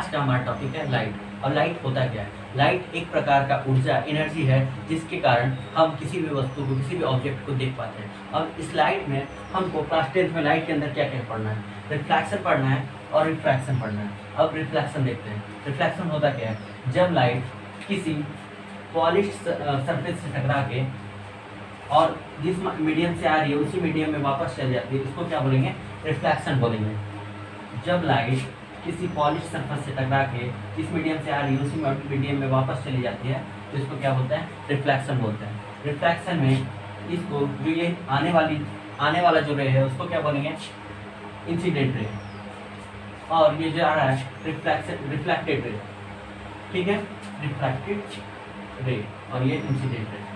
आज का हमारा टॉपिक है लाइट। और लाइट होता क्या है? लाइट एक प्रकार का ऊर्जा एनर्जी है जिसके कारण हम किसी भी वस्तु को, किसी भी ऑब्जेक्ट को देख पाते हैं। अब इस लाइट में हमको क्लास 10th में लाइट के अंदर क्या क्या पढ़ना है? रिफ्लैक्शन पढ़ना है और रिफ्रैक्शन पढ़ना है। अब रिफ्लैक्शन देखते हैं। रिफ्लैक्शन होता क्या है? जब लाइट किसी पॉलिश सरफेस से टकरा के और जिस मीडियम से आ रही है उसी मीडियम में वापस चल जाती है, इसको क्या बोलेंगे? रिफ्लैक्शन बोलेंगे। जब लाइट किसी पॉलिश सरफेस से टकरा के जिस मीडियम से आ रही है उसी मीडियम में वापस चली जाती है तो इसको क्या बोलते हैं? रिफ्लैक्शन बोलते हैं। रिफ्लैक्शन में इसको जो ये आने वाला जो रे है उसको क्या बोलेंगे? Incident ray. और ये जो आ रहा है रिफ्लेक्टेड रे, ठीक है, रिफ्लेक्टेड रे और ये इंसिडेंट रे।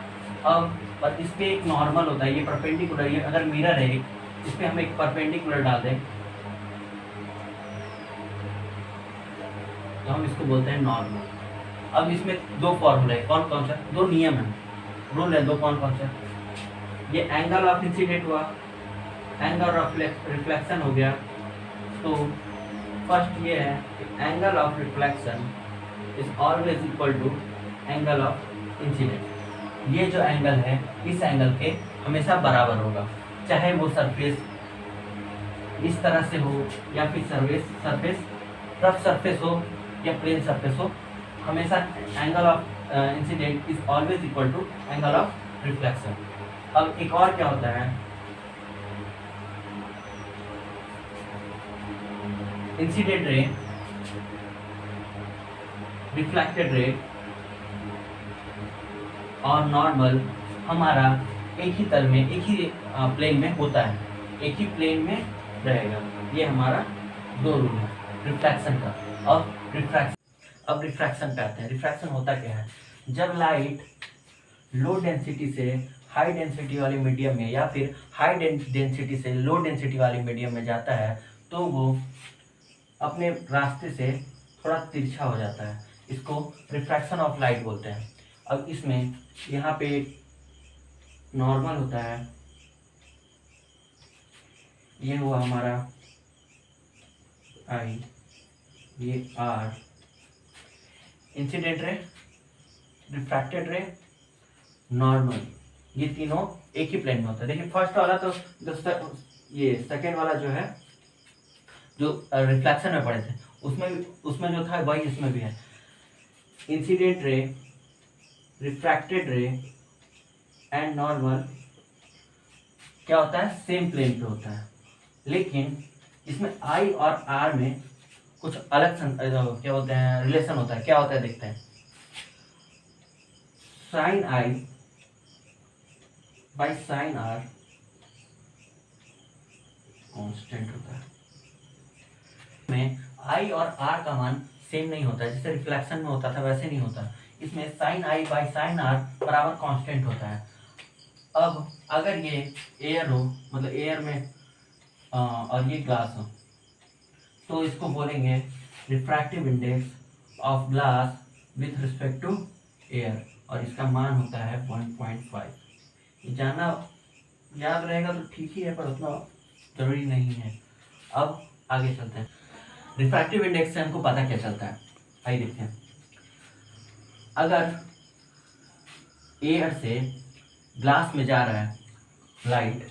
अब पर इस पे एक नॉर्मल होता है, ये परपेंडिकुलर, ये अगर मिरर है इस पे हम एक परपेंडिकुलर डाल दें तो हम इसको बोलते हैं नॉर्मल। अब इसमें दो फॉर्मूला है, कौन कौन सा? दो नियम है, रूल है दो, कौन कौन सा? ये एंगल ऑफ इंसिडेंट हुआ, एंगल ऑफ रिफ्लेक्शन हो गया। तो फर्स्ट ये है angle of reflection is always equal to angle of incident. ये जो एंगल है इस एंगल के हमेशा बराबर होगा, चाहे वो सरफेस इस तरह से हो या फिर सरफेस रफ सरफेस हो या प्लेन सरफेस हो, हमेशा angle of incident is always equal to angle of reflection. अब एक और क्या होता है? इंसिडेंट रे, रिफ्लेक्टेड रे और नॉर्मल हमारा एक ही तल में, एक ही प्लेन में होता है, एक ही प्लेन में रहेगा। ये हमारा दो रूल है रिफ्लेक्शन का और रिफ्रैक्शन। अब रिफ्रैक्शन पे आते हैं। रिफ्रैक्शन होता क्या है? जब लाइट लो डेंसिटी से हाई डेंसिटी वाली मीडियम में या फिर हाई डेंसिटी से लो डेंसिटी वाली मीडियम में जाता है तो वो अपने रास्ते से थोड़ा तिरछा हो जाता है, इसको रिफ्रैक्शन ऑफ लाइट बोलते हैं। अब इसमें यहाँ पे नॉर्मल होता है, ये हुआ हमारा आई, ये R, incident ray, refracted ray, normal, ये तीनों एक ही प्लेन में होता है। देखिए फर्स्ट वाला तो ये सेकेंड वाला जो है जो रिफ्लेक्शन में पढ़े थे उसमें जो था वही इसमें भी है। इंसिडेंट रे, रिफ्रैक्टेड रे एंड नॉर्मल क्या होता है? सेम प्लेन पे होता है, लेकिन इसमें आई और आर में कुछ अलग क्या होते हैं? रिलेशन होता है। क्या होता है देखते हैं। Sine I by sine R constant होता है। में आई और आर का मान सेम नहीं होता है, जैसे रिफ्लेक्शन में होता था वैसे नहीं होता। इसमें sine I by sine R बराबर कांस्टेंट होता है। अब अगर ये एयर हो, मतलब एयर में और ये ग्लास हो तो इसको बोलेंगे refractive index of glass with respect to air और इसका मान होता है 1.5। ये जानना याद रहेगा तो ठीक ही है, पर उतना जरूरी नहीं है। अब आगे चलते हैं। रिफ्रैक्टिव इंडेक्स से हमको पता क्या चलता है, आइए देखते हैं। अगर एयर से ग्लास में जा रहा है लाइट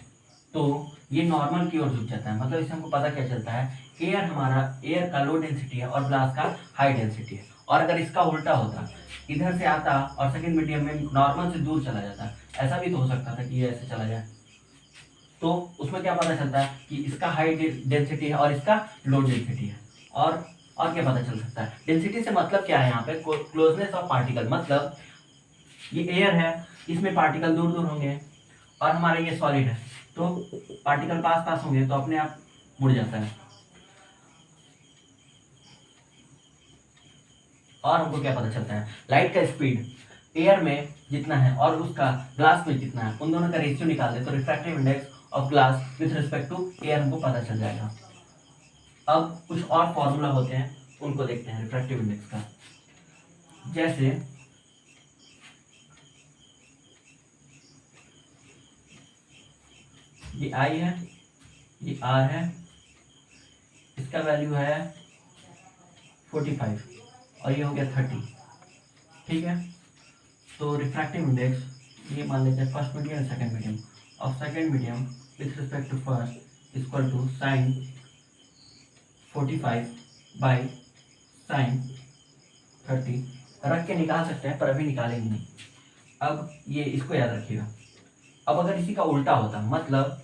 तो ये नॉर्मल की ओर झुक जाता है, मतलब इससे हमको पता क्या चलता है? एयर का लो डेंसिटी है और ग्लास का हाई डेंसिटी है। और अगर इसका उल्टा होता, इधर से आता और सेकंड मीडियम में नॉर्मल से दूर चला जाता, ऐसा भी तो हो सकता था कि ये ऐसे चला जाए, तो उसमें क्या पता चलता है कि इसका हाई डेंसिटी है और इसका लो डेंसिटी है। और क्या पता चल सकता है? डेंसिटी से मतलब क्या है? यहाँ पे क्लोजनेस ऑफ पार्टिकल, मतलब ये एयर है, इसमें पार्टिकल दूर दूर होंगे और हमारा ये सॉलिड है तो पार्टिकल पास पास होंगे तो अपने आप मुड़ जाता है। और हमको क्या पता चलता है? लाइट का स्पीड एयर में जितना है और उसका ग्लास में जितना है, उन दोनों का रेशियो निकाल दे तो refractive index of glass with respect to air हमको पता चल जाएगा। अब कुछ और फॉर्मूला होते हैं, उनको देखते हैं रिफ्रैक्टिव इंडेक्स का। जैसे ये आई है, ये आर है, इसका वैल्यू है 45 और ये हो गया 30, ठीक है। तो रिफ्रैक्टिव इंडेक्स ये मान लेते हैं first medium and second medium of second medium with respect to first equal to sine 45 by sine 30। रख के निकाल सकते हैं पर अभी निकालेंगे नहीं। अब ये इसको याद रखिएगा। अब अगर इसी का उल्टा होता, मतलब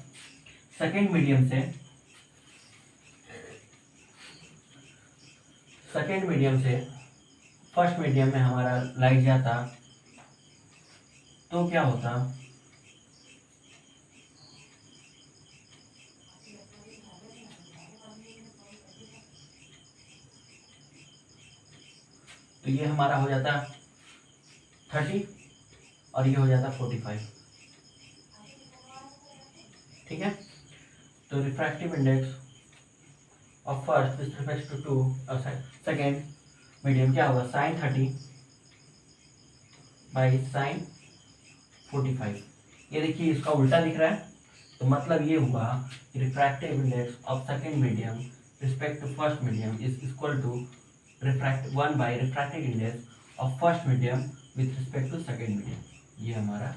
सेकंड मीडियम से फर्स्ट मीडियम में हमारा लाइट जाता, तो क्या होता, तो ये हमारा हो जाता 30 और ये हो जाता 45, ठीक है। तो refractive index of first with respect to second medium क्या होगा, साइन 30 बाई साइन 45। ये देखिए इसका उल्टा दिख रहा है, तो मतलब ये हुआ refractive index of second medium respect to first medium is equal to one by refractive index of first medium with respect to second medium. ये हमारा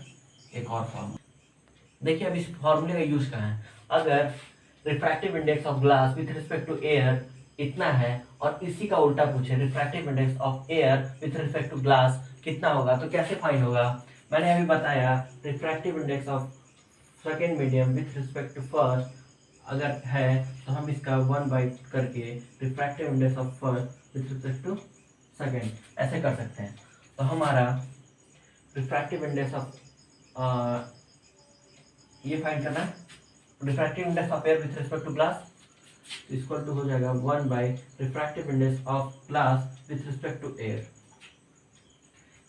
एक और फॉर्मूला। देखिए अब इस फॉर्मूले का यूज कहाँ है। अगर refractive index of glass with respect to air इतना है और इसी का उल्टा पूछे refractive index of air with respect to glass कितना होगा, तो कैसे फाइंड होगा। मैंने अभी बताया refractive index of second medium with respect to first अगर है तो हम इसका 1 बाई करके refractive index of first with respect to second ऐसे कर सकते हैं। तो हमारा रिफ्रैक्टिव इंडेक्स ऑफ ये फाइंड करना है, refractive index of air with respect to glass equal to हो जाएगा 1 by refractive index of glass with respect to air.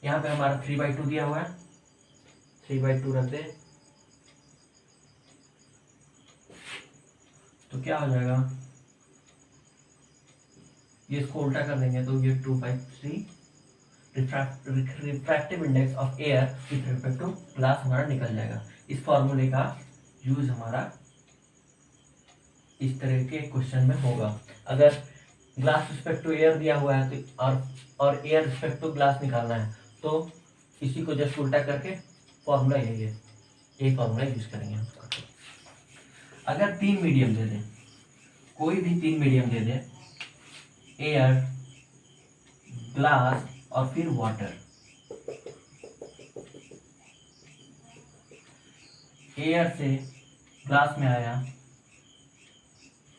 यहाँ पे हमारा 3/2 दिया हुआ है, 3/2 रख दे तो क्या हो जाएगा, ये इसको उल्टा कर देंगे तो ये 2/3 refractive index of air with respect to glass हमारा निकल जाएगा। इस फॉर्मूले का यूज हमारा इस तरह के क्वेश्चन में होगा। अगर ग्लास रिस्पेक्ट टू एयर दिया हुआ है तो और एयर रिस्पेक्ट टू ग्लास निकालना है तो इसी को जस्ट उल्टा करके फॉर्मूला यही है, यही फॉर्मूला यूज करेंगे हम। अगर 3 मीडियम दे दें, कोई भी 3 मीडियम दे दे, एयर, ग्लास और फिर वाटर, एयर से ग्लास में आया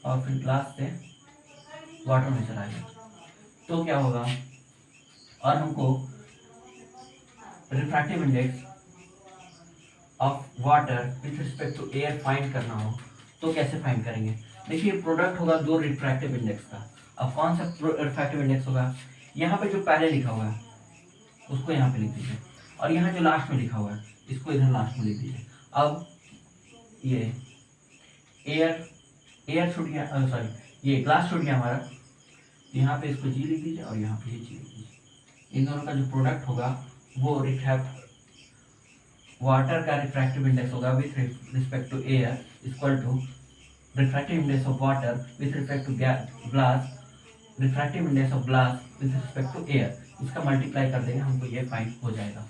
और फिर ग्लास से वाटर में चला गया, तो क्या होगा। और हमको refractive index of water with respect to air find करना हो तो कैसे फाइंड करेंगे। देखिए प्रोडक्ट होगा दो रिफ्रैक्टिव इंडेक्स का। अब कौन सा रिफ्रैक्टिव इंडेक्स होगा, यहाँ पे जो पहले लिखा हुआ है उसको यहाँ पे लिख दीजिए और यहाँ जो लास्ट में लिखा हुआ है इसको इधर लास्ट में लिख दीजिए। अब ये एयर छूट गया, सॉरी ये ग्लास छूट गया हमारा, यहाँ पे इसको जी लिख दीजिए और यहाँ पे ये जी लिख दीजिए। इन दोनों का जो प्रोडक्ट होगा वो वाटर का रिफ्रैक्टिव इंडेक्स होगा with respect to air equal to refractive index of water with respect to glass, refractive index of glass with respect to air. इसका मल्टीप्लाई कर देंगे हमको ये 5 हो जाएगा।